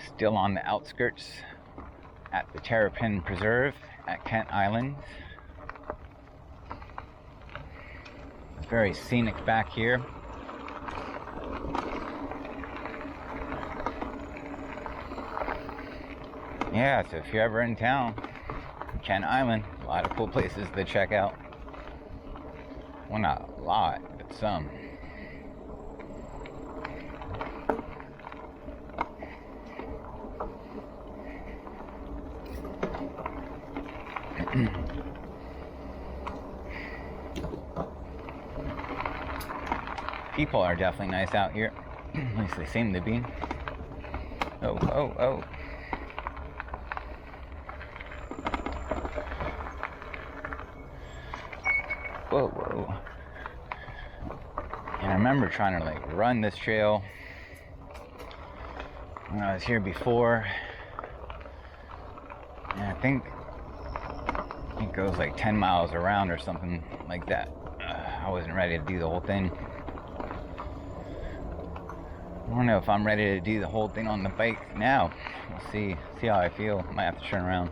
Still on the outskirts at the Terrapin Preserve at Kent Island. It's very scenic back here. Yeah, so if you're ever in town, Kent Island, a lot of cool places to check out. Well, not a lot, but some. People are definitely nice out here. At least they seem to be. Oh, oh, oh. Whoa, whoa. And I remember trying to like run this trail when I was here before. And I think it goes like 10 miles around or something like that. I wasn't ready to do the whole thing. I don't know if I'm ready to do the whole thing on the bike now. We'll see how I feel. Might have to turn around.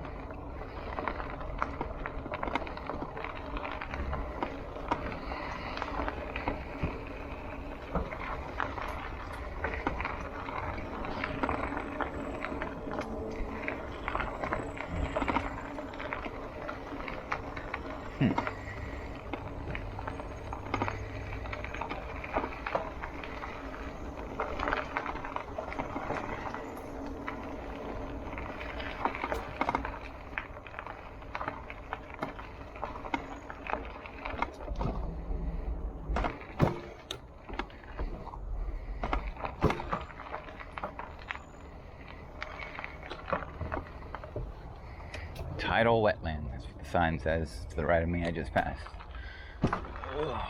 Tidal wetland, that's what the sign says to the right of me I just passed. Ugh.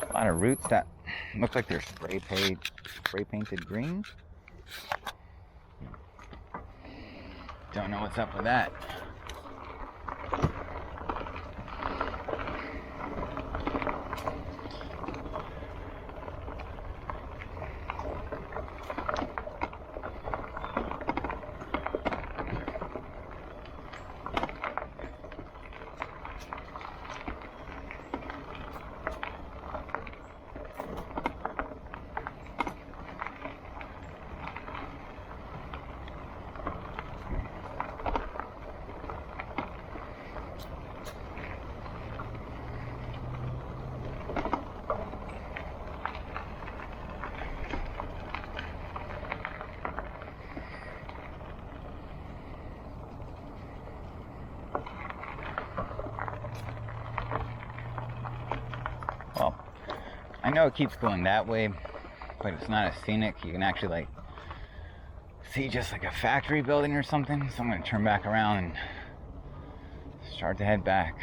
A lot of roots that look like they're spray painted green. Don't know what's up with that. Well, I know it keeps going that way, but it's not as scenic. You can actually like see just like a factory building or something. So I'm going to turn back around and start to head back.